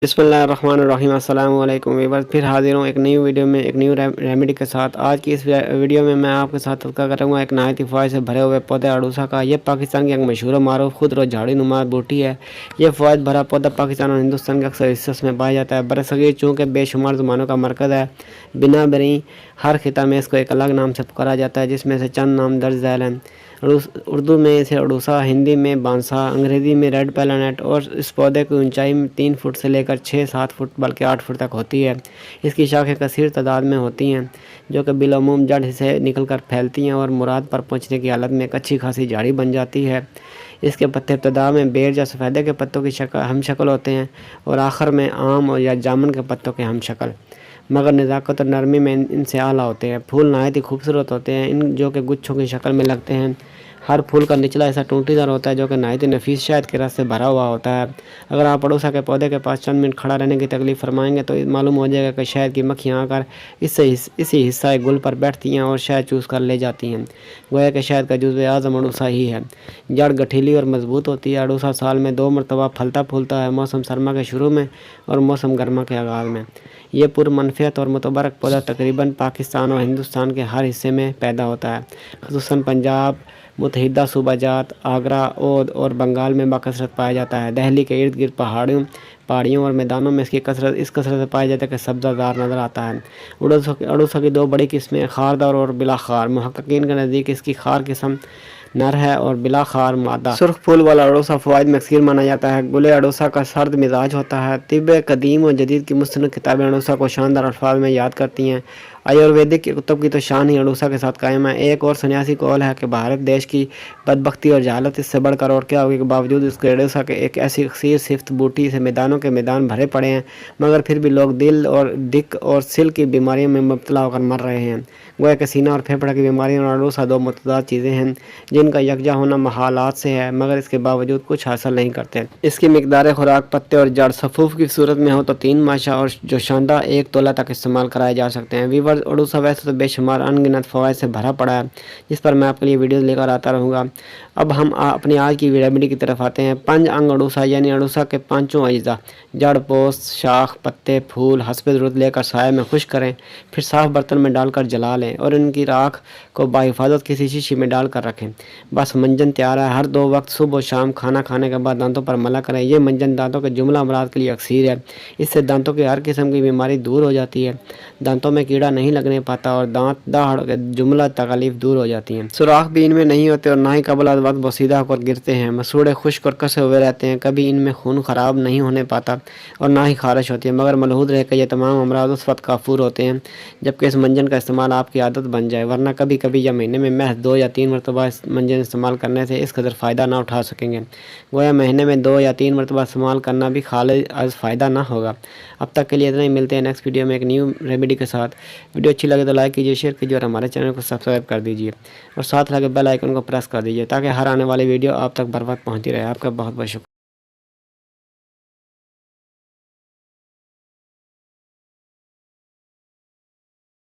बिस्मिल्लाहिर्रहमानिर्रहीम अस्सलाम वालेकुम वीवर, फिर हाजिर हूँ एक नई वीडियो में एक न्यू रेमेडी के साथ। आज की इस वीडियो में मैं आपके साथ तज़किरा करूँगा एक नहायत फ़वाइद से भरे हुए पौधे अड़ूसा का। ये पाकिस्तान की एक मशहूर और मारूफ खुद झाड़ी नुमा बूटी है। ये फ़वाइद भरा पौधा पाकिस्तान और हिंदुस्तान के अक्सर हिस्सों में पाया जाता है। बरसगीर चूँकि बेशुमार ज़ुबानों का मरकज़ है, बिना बरी हर खिता में इसको एक अलग नाम से पुकारा जाता है, जिसमें से चंद नाम दर्ज झैल हैं। उर्दू में इसे अड़ूसा, हिंदी में बांसा, अंग्रेज़ी में रेड पैलानेट। और इस पौधे की ऊंचाई 3 फुट से लेकर 6-7 फुट बल्कि 8 फुट तक होती है। इसकी शाखें कसीर तादाद में होती हैं, जो कि बिलअमूम जड़ से निकलकर फैलती हैं और मुराद पर पहुंचने की हालत में एक अच्छी खासी झाड़ी बन जाती है। इसके पत्ते इब्तदा में बेर या सफ़ेदे के पत्तों की हम शक्ल होते हैं और आखिर में आम और या जामुन के पत्तों के हम शक्ल, मगर नज़ाकत और नरमी में इनसे आला होते हैं। फूल नहायत ही खूबसूरत होते हैं, इन जो कि गुच्छों की शक्ल में लगते हैं। हर फूल का निचला हिस्सा टूटीदार होता है, जो कि नहायत ही नफीस शहद के रस से भरा हुआ होता है। अगर आप अड़ूसा के पौधे के पास चंद मिनट खड़ा रहने की तकलीफ फरमाएंगे तो मालूम हो जाएगा कि शहद की मक्खियाँ आकर इसी हिस्सा गुल पर बैठती हैं और शहद चूस कर ले जाती हैं। गोया कि शहद का जुज़्व आज़म अड़ूसा ही है। जड़ गठीली और मजबूत होती है। अड़ूसा साल में 2 मरतबा फलता फूलता है, मौसम सरमा के शुरू में और मौसम गर्मा के आगाज़ में। ये पुरमनफियत और मुतबरक पौधा तकरीबन पाकिस्तान और हिंदुस्तान के हर हिस्से में पैदा होता है, ख़ुसूसन पंजाब, मुतहिदा सूबाजात, आगरा, ओध और बंगाल में बाकसरत पाया जाता है। दहली के इर्द गिर्द पहाड़ियों और मैदानों में इस कसरत से पाया जाता है कि सब्ज़ादार नज़र आता है। अड़ूसा की 2 बड़ी किस्में खारदार और बिलाखार। मुहक्किकीन के नज़दीक इसकी खार किस्म नर है और बिलाखार मादा। सुर्ख फूल वाला अड़ूसा फ़वाइद में अक्सर माना जाता है। गुले अड़ूसा का सर्द मिजाज होता है। तिब कदीम और जदीद की मुस्तनद किताबें अड़ूसा को शानदार अल्फाज में याद करती हैं। आयुर्वेदिक की कुतुब की तो शान ही अड़ूसा के साथ कायम है। एक और सन्यासी कौल है कि भारत देश की बदबख्ती और जहालत इससे बढ़कर और क्या होगी के बावजूद इसके अड़ूसा के एक ऐसी अक्सर सिफ्त बूटी से मैदानों के मैदान भरे पड़े हैं, मगर फिर भी लोग दिल और दिक और सिल की बीमारियों में मुब्तला होकर मर रहे हैं। गोया कि सीना और फेफड़ा की बीमारियों और अड़ूसा 2 मुतज़ाद चीज़ें हैं जिनका यकजा होना महालात से है, मगर इसके बावजूद कुछ हासिल नहीं करते। इसकी मिकदार खुराक पत्ते और जड़ सफ़ूफ की सूरत में हो तो 3 माशा और जो शानदार 1 तोला तक इस्तेमाल कराए जा सकते हैं। वीवर, अड़ूसा वैसे तो बेशुमार अनगिनत फ़वाइद से भरा पड़ा है, जिस पर मैं आपके लिए वीडियोज़ लेकर आता रहूँगा। अब हम अपनी आज की रेमेडी की तरफ आते हैं। 5 अंग अड़ूसा यानी अड़ूसा के 5 अज्जा, जड़, पोस्त, शाख, पत्ते, फूल हस्ब ज़रूरत लेकर साए में खुश्क करें, फिर साफ़ बर्तन में डालकर जला लें और इनकी राख को बाहिफाजत किसी शीशी में डालकर रखें। बस मंजन तैयार है। हर 2 वक्त सुबह और शाम खाना खाने के बाद दांतों पर मला करें। ये मंजन दांतों के जुमला अमराज के लिए अक्सर है। इससे दांतों की हर किस्म की बीमारी दूर हो जाती है, दांतों में कीड़ा नहीं लगने पाता और दांत दाढ़ के जुमला तकलीफ दूर हो जाती हैं। सुराख भी इनमें नहीं होते और ना ही कबल वक्त बोसीदा होकर गिरते हैं। मसूड़े खुश्क और कसे हुए रहते हैं, कभी इनमें खून ख़राब नहीं होने पाता और ना ही खारिश होती है, मगर मलहूद रह कर ये तमाम अमराज उस वक्त काफूर होते हैं जबकि इस मंजन का इस्तेमाल आपकी आदत बन जाए, वरना कभी कभी या महीने में महज 2 या 3 मरतबा इस मंजन इस्तेमाल करने से इस कदर फ़ायदा ना उठा सकेंगे। गोया महीने में 2 या 3 मरतबा इस्तेमाल करना भी खाली आज फ़ायदा ना होगा। अब तक के लिए इतना ही, मिलते हैं नेक्स्ट वीडियो में एक न्यू रेमेडी के साथ। वीडियो अच्छी लगे तो लाइक कीजिए, शेयर कीजिए और हमारे चैनल को सब्सक्राइब कर दीजिए और साथ लगे बेल आइकन को प्रेस कर दीजिए ताकि हर आने वाली वीडियो आप तक बर वक्त पहुँचती रहे। आपका बहुत बहुत शुक्रिया।